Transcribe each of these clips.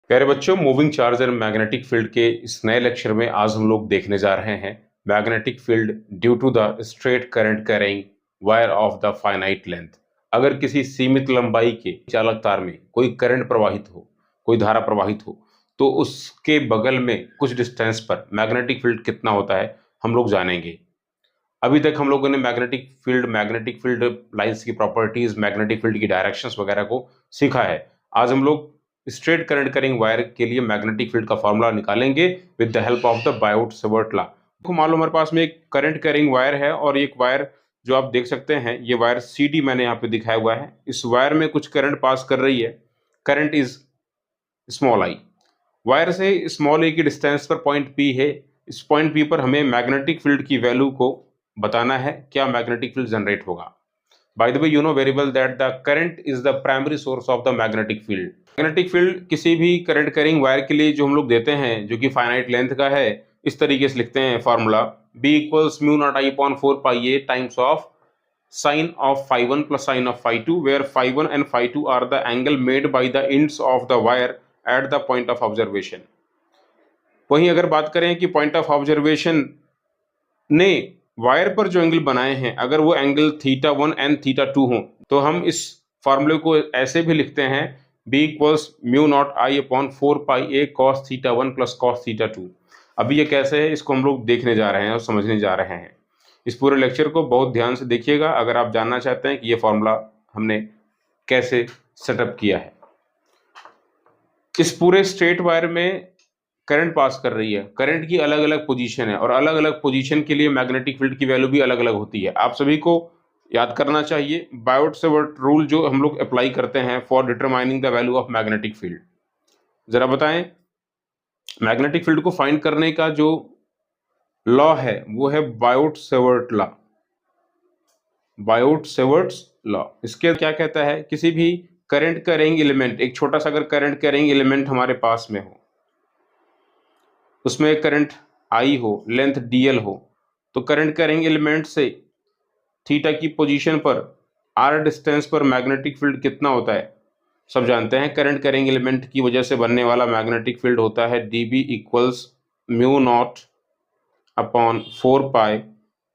प्यारे बच्चों, moving charge and magnetic field के इस नए लेक्चर में आज हम लोग देखने जा रहे हैं magnetic field due to the straight current carrying wire of the finite length. अगर किसी सीमित लंबाई के चालक तार में कोई करंट प्रवाहित हो, कोई धारा प्रवाहित हो, तो उसके बगल में कुछ डिस्टेंस पर मैग्नेटिक फील्ड कितना होता है हम लोग जानेंगे। अभी तक हम लोगों ने मैग्नेटिक फील्ड लाइंस की प्रॉपर्टीज, मैग्नेटिक फील्ड की डायरेक्शंस वगैरह को सीखा है। आज हम लोग स्ट्रेट करंट कैरिंग वायर के लिए मैग्नेटिक फील्ड का फॉर्मूला निकालेंगे with the help of the Biot-Savart law. आपको मालूम हमारे पास में एक करंट कैरिंग वायर है और एक वायर जो आप देख सकते हैं, ये वायर CD मैंने यहाँ पे दिखाया हुआ है। इस वायर में कुछ करंट पास कर रही है। Current is small I. Wire से स्मॉल ए की डिस्टेंस पर पॉइंट P है। इस पॉइंट P पर हमें मैग्नेटिक फील्ड की वैल्यू को बताना है, क्या मैग्नेटिक फील्ड जनरेट होगा। By the way, you know very well that the current is the primary source of the magnetic field. Magnetic field किसी भी करंट कैरिंग वायर के लिए जो हम लोग देते हैं, जो कि फाइनाइट लेंथ का है, इस तरीके से लिखते हैं formula B equals mu naught I upon 4 πa times of sin of phi1 plus sin of phi2, where phi1 and phi2 are the angle made by the ends of the wire at the point of observation। वहीं अगर बात करें कि point of observation ने wire पर जो angle बनाए हैं, अगर वो एंगल θ1 एंड θ2 हो, तो हम इस फॉर्मूले को ऐसे भी लिखते हैं B equals mu naught I upon 4 πa cos θ1 plus cos θ2। अभी ये कैसे है, इसको हम लोग देखने जा रहे हैं और समझने जा रहे हैं। इस पूरे लेक्चर को बहुत ध्यान से देखिएगा अगर आप जानना चाहते हैं कि ये फॉर्मूला हमने कैसे सेटअप किया है। इस पूरे स्ट्रेट वायर में करंट पास कर रही है। करंट की अलग अलग पोजीशन है और अलग अलग पोजीशन के लिए मैग्नेटिक फील्ड की वैल्यू भी अलग अलग होती है। आप सभी को याद करना चाहिए बायोट-सावर्ट रूल जो हम लोग अप्लाई करते हैं for determining the value of magnetic field. जरा बताएं, मैग्नेटिक फील्ड को फाइंड करने का जो लॉ है वो है बायोट-सावर्ट लॉ। बायोट-सावर्ट लॉ इसके क्या कहता है, किसी भी करंट कैरिंग एलिमेंट, एक छोटा सा अगर करंट कैरिंग एलिमेंट हमारे पास में हो, उसमें करंट I हो, लेंथ dl हो, तो करंट कैरिंग एलिमेंट से थीटा की पोजीशन पर r डिस्टेंस पर मैग्नेटिक फील्ड कितना होता है सब जानते हैं। करंट कैरिंग एलिमेंट की वजह से बनने वाला मैग्नेटिक फील्ड होता है dB equals mu naught upon 4 π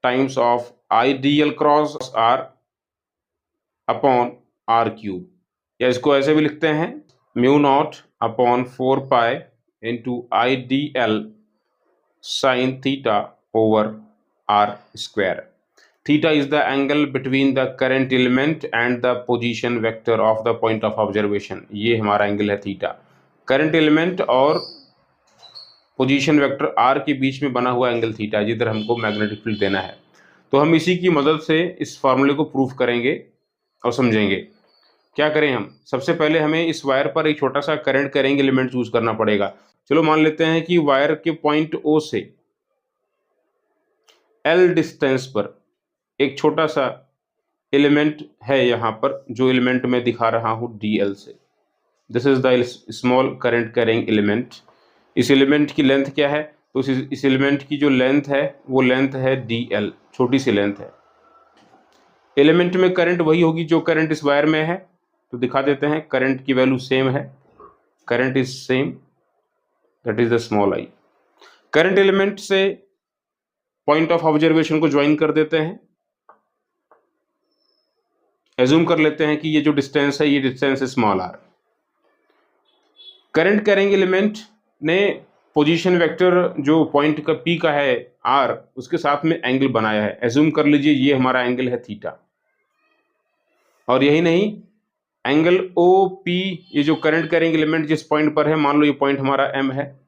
times of I dl cross r upon r cube, या इसको ऐसे भी लिखते हैं mu naught upon 4 π into I dl sin theta over r square। Theta is the angle between the current element and the position vector of the point of observation। ये हमारा angle है theta. Current element और position vector r के बीच में बना हुआ angle theta, जिधर हमको मैग्नेटिक फील्ड देना है। तो हम इसी की मदद से इस फॉर्मूले को प्रूफ करेंगे और समझेंगे। क्या करें हम, सबसे पहले हमें इस वायर पर एक छोटा सा करंट कैरिंग एलिमेंट चूज करना पड़ेगा। चलो मान लेते हैं कि वायर के पॉइंट O से L डिस्टेंस पर एक छोटा सा एलिमेंट है यहाँ पर, जो एलिमेंट मैं दिखा रहा हूँ DL से। This is the small current carrying element. इस एलिमेंट की लेंथ क्या है, तो इस एलिमेंट की जो लेंथ है वो लेंथ है DL, छोटी सी लेंथ है। एलिमेंट में करंट वही होगी जो करंट इस वायर में है, तो दिखा देते हैं करंट की वैल्यू सेम है। Current is same, that is the small I. Current element से पॉइंट ऑफ ऑब्जर्वेशन को ज्वाइन कर देते हैं। एज्यूम कर लेते हैं कि ये जो डिस्टेंस है, ये डिस्टेंस है small r। Current carrying element ने पोजीशन वेक्टर जो पॉइंट का P का है r, उसके साथ में एंगल बनाया है। एज्यूम कर लीजिए ये हमारा एंगल है थीटा। और यही नहीं, एंगल OP, ये जो करंट कैरिंग एलिमेंट जिस पॉइंट पर है, मान लो ये पॉइंट हमारा M है,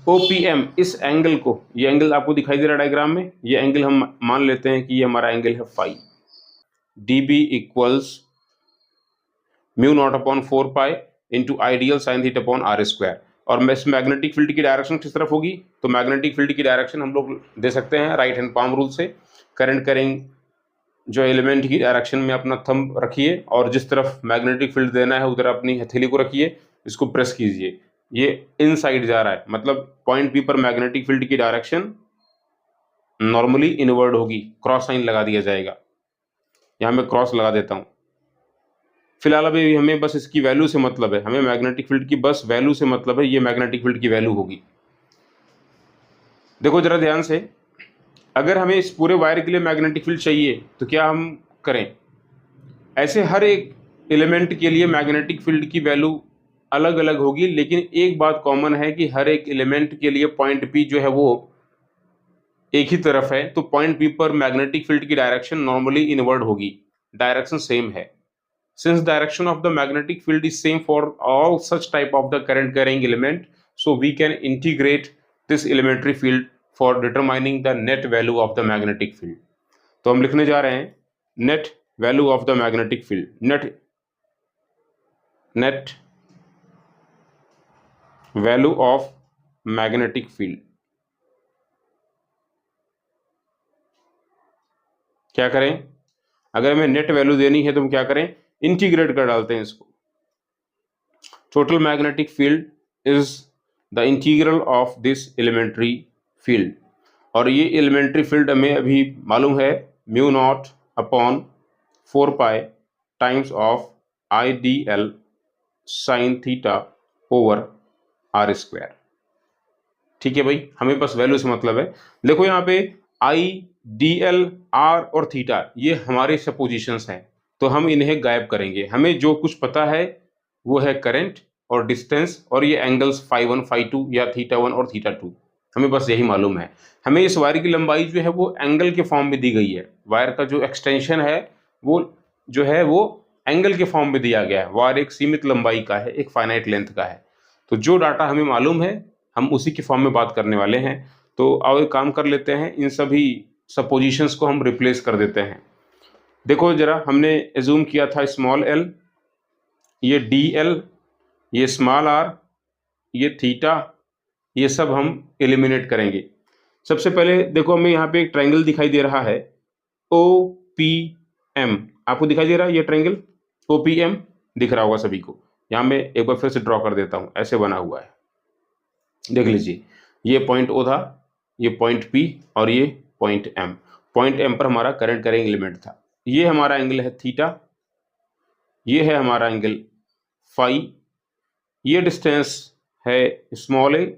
OPM, इस एंगल को, ये एंगल आपको दिखाई दे रहा है डायग्राम में, ये एंगल हम मान लेते हैं कि ये हमारा एंगल है phi. dB equals mu naught upon 4 π into ideal sine theta upon r square. और इस मैग्नेटिक फील्ड की डायरेक्शन किस तरफ होगी, तो मैग्नेटिक फील्ड की डायरेक्शन हम लोग दे सकते हैं राइट हैंड पाम रूल से। करंट कैरिंग जो एलिमेंट की डायरेक्शन में अपना थंब रखिए और जिस तरफ मैग्नेटिक फील्ड देना है उधर अपनी हथेली को रखिए, इसको प्रेस कीजिए, ये इनसाइड जा रहा है, मतलब पॉइंट P पर मैग्नेटिक फील्ड की डायरेक्शन नॉर्मली इनवर्ड होगी। क्रॉस साइन लगा दिया जाएगा, यहां मैं क्रॉस लगा देता हूं। फिलहाल अभी हमें बस इसकी वैल्यू से मतलब है, हमें मैग्नेटिक फील्ड की बस वैल्यू से मतलब है, ये मैग्नेटिक फील्ड की वैल्यू होगी। देखो जरा ध्यान से, अगर हमें इस पूरे वायर के लिए मैग्नेटिक फील्ड चाहिए तो क्या हम करें, ऐसे हर एक एलिमेंट के लिए मैग्नेटिक फील्ड की वैल्यू अलग अलग होगी, लेकिन एक बात कॉमन है कि हर एक एलिमेंट के लिए पॉइंट पी जो है वो एक ही तरफ है, तो पॉइंट पी पर मैग्नेटिक फील्ड की डायरेक्शन नॉर्मली इनवर्ड होगी, डायरेक्शन सेम है। Since direction of the magnetic field is same for all such type of the current carrying element, so we can integrate this elementary field for determining the net value of the magnetic field. तो हम लिखने जा रहे हैं net value of the magnetic field, net value of magnetic field। क्या करें, अगर हमें नेट वैल्यू देनी है तो हम क्या करें, इंटीग्रेट कर डालते हैं इसको। Total magnetic field is the integral of this elementary field, और ये एलिमेंट्री फील्ड हमें अभी मालूम है mu naught upon 4 pi times of I D L sine theta over R square. ठीक है भाई, हमें बस वैल्यू से मतलब है। देखो यहाँ पे आई डी एल आर और थीटा ये हमारे सपोजिशंस हैं, तो हम इन्हें गायब करेंगे। हमें जो कुछ पता है वो है करंट और डिस्टेंस और ये एंगल्स φ1 φ2 या θ1 और θ2, हमें बस यही मालूम है। हमें इस वायर की लंबाई जो है वो एंगल के फॉर्म में दी गई है, वायर का जो एक्सटेंशन है वो जो है वो एंगल के फॉर्म में दिया गया है। वायर एक सीमित लंबाई का है, एक फाइनाइट लेंथ का है, तो जो डाटा हमें मालूम है हम उसी के फॉर्म में बात करने वाले हैं। तो आओ एक काम कर लेते हैं, इन सभी सपोजिशंस को हम रिप्लेस कर देते हैं। देखो जरा, हमने एज्यूम किया था स्मॉल एल, ये डी एल, ये स्मॉल आर, ये थीटा, ये सब हम एलिमिनेट करेंगे। सबसे पहले देखो हमें यहाँ पे एक ट्रायंगल दिखाई दे रहा है ओ पी एम, आपको दिखाई दे रहा है ये ट्रायंगल ओ पी एम, दिख रहा होगा सभी को। यहाँ मैं एक बार फिर से ड्रॉ कर देता हूँ, ऐसे बना हुआ है, देख लीजिए। ये पॉइंट ओ था, ये पॉइंट पी और ये पॉइंट एम। पॉइंट एम पर हमारा करंट कैरिंग एलिमेंट था। ये हमारा एंगल है थीटा, ये है हमारा एंगल फाई, ये डिस्टेंस है स्मॉल ए,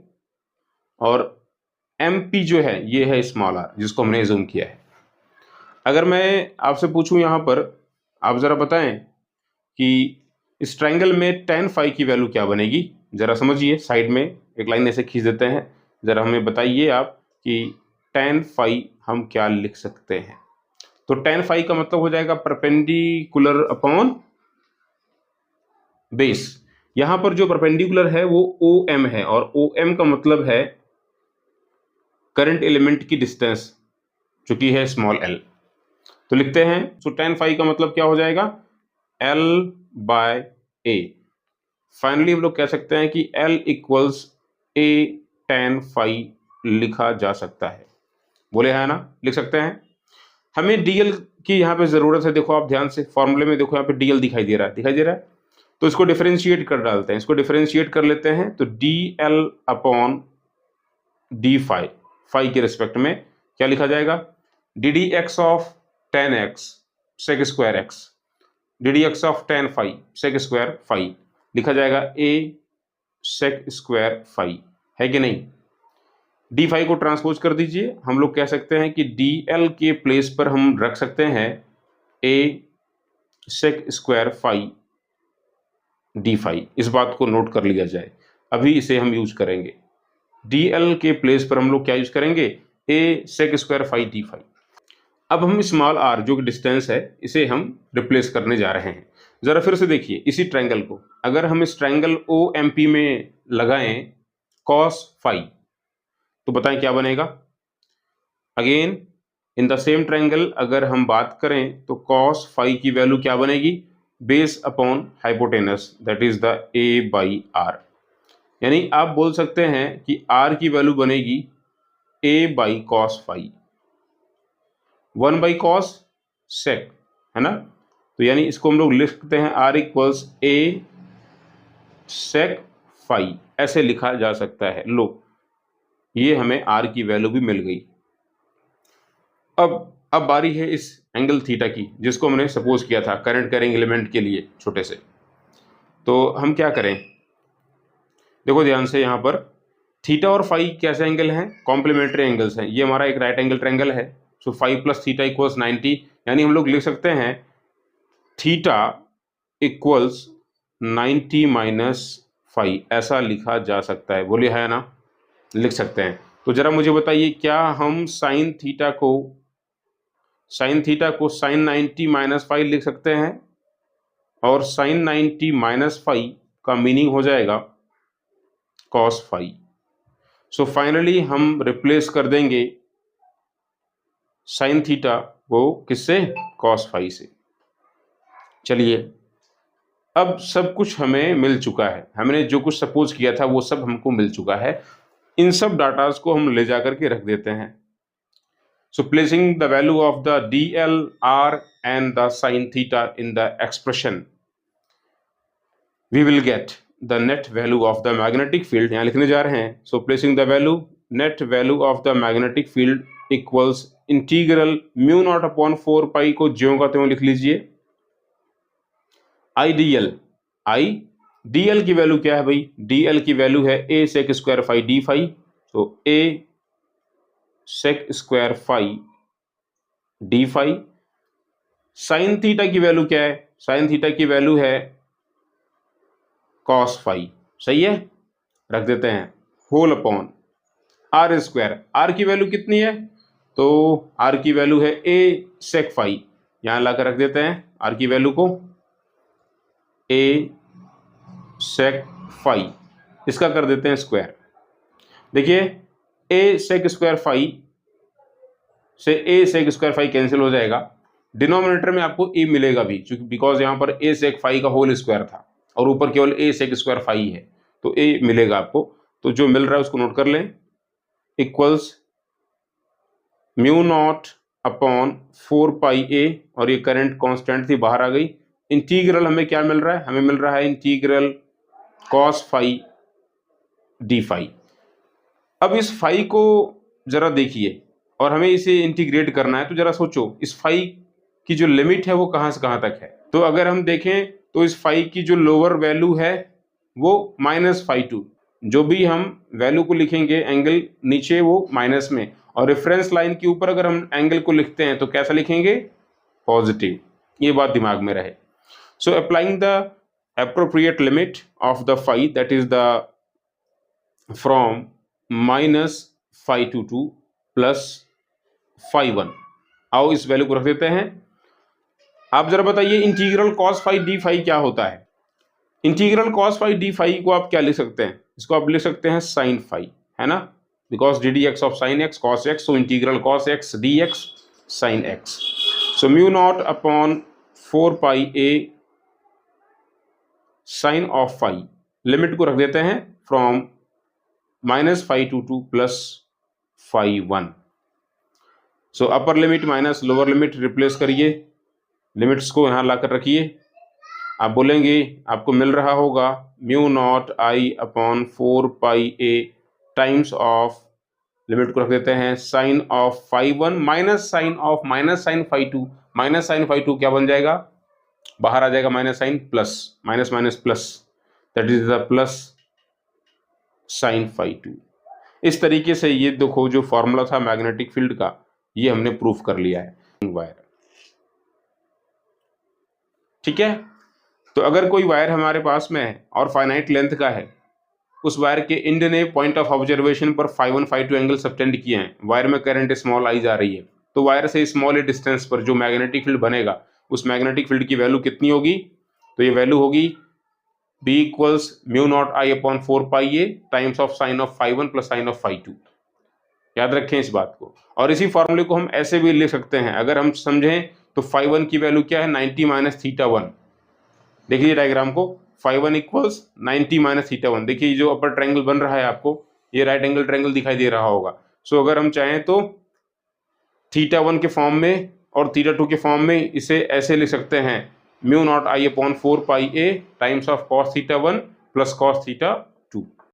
और एम पी जो है ये है स्मॉल आर, जिसको हमने जूम किया है। अगर मैं आपसे पूछूं यहाँ पर, आप ज़रा बताएं कि इस ट्रायंगल में tan फाई की वैल्यू क्या बनेगी। ज़रा समझिए, साइड में एक लाइन ऐसे खींच देते हैं, ज़रा हमें बताइए आप कि tan फाई हम क्या लिख सकते हैं। तो tan फाई का मतलब हो जाएगा परपेंडिकुलर अपॉन बेस। यहाँ पर जो परपेंडिकुलर है वो ओ एम है, और ओ एम का मतलब है करंट एलिमेंट की डिस्टेंस जो कि है स्मॉल एल। तो लिखते हैं, सो tan फाई का मतलब क्या हो जाएगा, L बाय ए। फाइनली हम लोग कह सकते हैं कि L equals A tan phi लिखा जा सकता है। बोले है ना, लिख सकते हैं। हमें DL की यहाँ पे जरूरत है। देखो आप ध्यान से फॉर्मूले में देखो, यहाँ पे DL दिखाई दे रहा है, दिखाई दे रहा है। तो इसको डिफरेंशिएट कर डालते हैं, इसको डिफरेंशिएट कर लेते हैं। तो DL upon D phi, phi के रिस्पेक्ट में क्या लिखा जाएगा, D D X of tan x sec square X, D D X of tan phi sec square phi, लिखा जाएगा a sec स्क्वायर फाई, है कि नहीं। डी फाई को ट्रांसपोज कर दीजिए, हम लोग कह सकते हैं कि डी एल के प्लेस पर हम रख सकते हैं a sec square phi D phi. इस बात को नोट कर लिया जाए, अभी इसे हम यूज करेंगे। डी एल के प्लेस पर हम लोग क्या यूज करेंगे, a sec square phi D phi. अब हम स्मॉल आर जो कि डिस्टेंस है इसे हम रिप्लेस करने जा रहे हैं। जरा फिर से देखिए इसी ट्रायंगल को, अगर हम इस ट्रायंगल ओ एम पी में लगाएं कॉस फाई, तो बताएं क्या बनेगा। Again in the same triangle अगर हम बात करें तो कॉस फाई की वैल्यू क्या बनेगी, base upon hypotenuse, that is the A by R. यानी आप बोल सकते हैं कि आर की वैल्यू बनेगी A by cos phi, 1 by cos sec, है ना। तो यानी इसको हम लोग लिख सकते हैं R equals A sec phi, ऐसे लिखा जा सकता है। लो, ये हमें आर की वैल्यू भी मिल गई। अब बारी है इस एंगल थीटा की, जिसको हमने सपोज किया था करंट कैरिंग एलिमेंट के लिए छोटे से। तो हम क्या करें, देखो ध्यान से, यहाँ पर थीटा और फाई कैसे एंगल हैं, कॉम्प्लीमेंट्री एंगल्स हैं। ये हमारा एक राइट एंगल ट्रायंगल है, so phi plus theta equals 90, यानी हम लोग लिख सकते हैं थीटा इक्वल्स 90 माइनस फाई, ऐसा लिखा जा सकता है। बोलिए है ना, लिख सकते हैं। तो जरा मुझे बताइए, क्या हम sine theta sine 90 minus phi लिख सकते हैं, और साइन 90 माइनस फाई का मीनिंग हो जाएगा कॉस फाई। सो फाइनली हम रिप्लेस कर देंगे साइन थीटा को किससे, कॉस फाई से। चलिए, अब सब कुछ हमें मिल चुका है, हमने जो कुछ सपोज किया था वो सब हमको मिल चुका है। इन सब डाटास को हम ले जाकर के रख देते हैं। So placing the value of the DL, R and the sin theta in the expression, we will get the net value of the magnetic field, यहाँ लिखने जा रहे हैं। So placing the net value of the magnetic field equals integral mu naught upon 4 पाई को ज्यों का त्यों लिख लीजिए। DL की वैल्यू क्या है भाई, DL की वैल्यू है a sec square phi d phi. तो a sec square phi D phi. Sine theta की वैल्यू क्या है, साइन थीटा की वैल्यू है कॉस फाई, सही है, रख देते हैं whole upon R square. R की वैल्यू कितनी है, तो आर की वैल्यू है ए सेक फाई, यहां लाकर रख देते हैं आर की वैल्यू को ए सेक फाई, इसका कर देते हैं स्क्वायर। देखिए ए सेक स्क्वायर फाई से ए सेक स्क्वायर फाई कैंसिल हो जाएगा, डिनोमिनेटर में आपको ए मिलेगा भी, क्योंकि बिकॉज यहाँ पर ए सेक फाई का होल स्क्वायर था और ऊपर केवल ए सेक स्क्वायर फाई है, तो ए मिलेगा आपको। तो जो मिल रहा है उसको नोट कर लें, equals mu naught upon 4 pi ए, और ये करंट कांस्टेंट थी बाहर आ गई। इंटीग्रल हमें क्या मिल रहा है, हमें मिल रहा है integral cos phi D phi. अब इस फाई को जरा देखिए और हमें इसे इंटीग्रेट करना है, तो जरा सोचो इस फाई की जो लिमिट है वो कहां से कहां तक है। तो अगर हम देखें तो इस फाई की जो लोअर वैल्यू है वो -φ2, जो भी हम वैल्यू को लिखेंगे एंगल नीचे वो माइनस में, और रेफरेंस लाइन के ऊपर अगर हम एंगल को लिखते हैं तो कैसा लिखेंगे, पॉजिटिव। ये बात दिमाग में रहे। So applying the appropriate limit of the phi, that is the from -φ2 to +φ1। आओ इस वैल्यू को रख देते हैं। आप जरा बताइए integral cos phi D phi क्या होता है। Integral cos phi D phi को आप क्या लिख सकते हैं, इसको आप लिख सकते हैं साइन फाई, है ना, because D D X of sine X cos X, so integral cos X D X sine X. So mu naught upon 4 pi A sine of phi, limit को रख देते हैं from -φ2 to +φ1। So upper limit minus lower limit replace करिए, limits को यहाँ लाकर रखिए। आप बोलेंगे आपको मिल रहा होगा mu naught I upon 4 pi A times of, limit को रख देते हैं sine of φ1 minus sine of minus sine φ2, minus sine φ2 क्या बन जाएगा, बाहर आ जाएगा minus sine plus, minus minus plus, that is the plus sine φ2। इस तरीके से ये देखो जो फॉर्मूला था मैग्नेटिक फील्ड का, ये हमने प्रूफ कर लिया है वायर। ठीक है, तो अगर कोई वायर हमारे पास में है और फाइनाइट लेंथ का है, उस वायर के इंड ने पॉइंट ऑफ ऑब्जर्वेशन पर φ1 φ2 एंगल सबटेंड किए हैं, वायर में करंट स्मॉल आई जा रही है, तो वायर से स्मॉल डिस्टेंस पर जो मैग्नेटिक फील्ड बनेगा उस मैग्नेटिक फील्ड की वैल्यू कितनी होगी, तो ये वैल्यू होगी B equals mu naught I upon 4 pi A times of sine of φ1 plus sine of φ2। याद रखें इस बात को। और इसी फॉर्मूले को हम ऐसे भी लिख सकते हैं, अगर हम समझें तो φ1 की वैल्यू क्या है, 90 माइनस θ1। देखिए डायग्राम को, φ1 इक्वल्स 90 माइनस θ1। देखिए जो अपर ट्रायंगल बन रहा है आपको, ये राइट एंगल ट्रायंगल दिखाई दे रहा होगा। सो अगर हम चाहें तो θ1 के फॉर्म में और θ2 के फॉर्म में इसे ऐसे लिख सकते हैं, mu naught I upon 4 pi A times of cos θ1 plus cos θ2।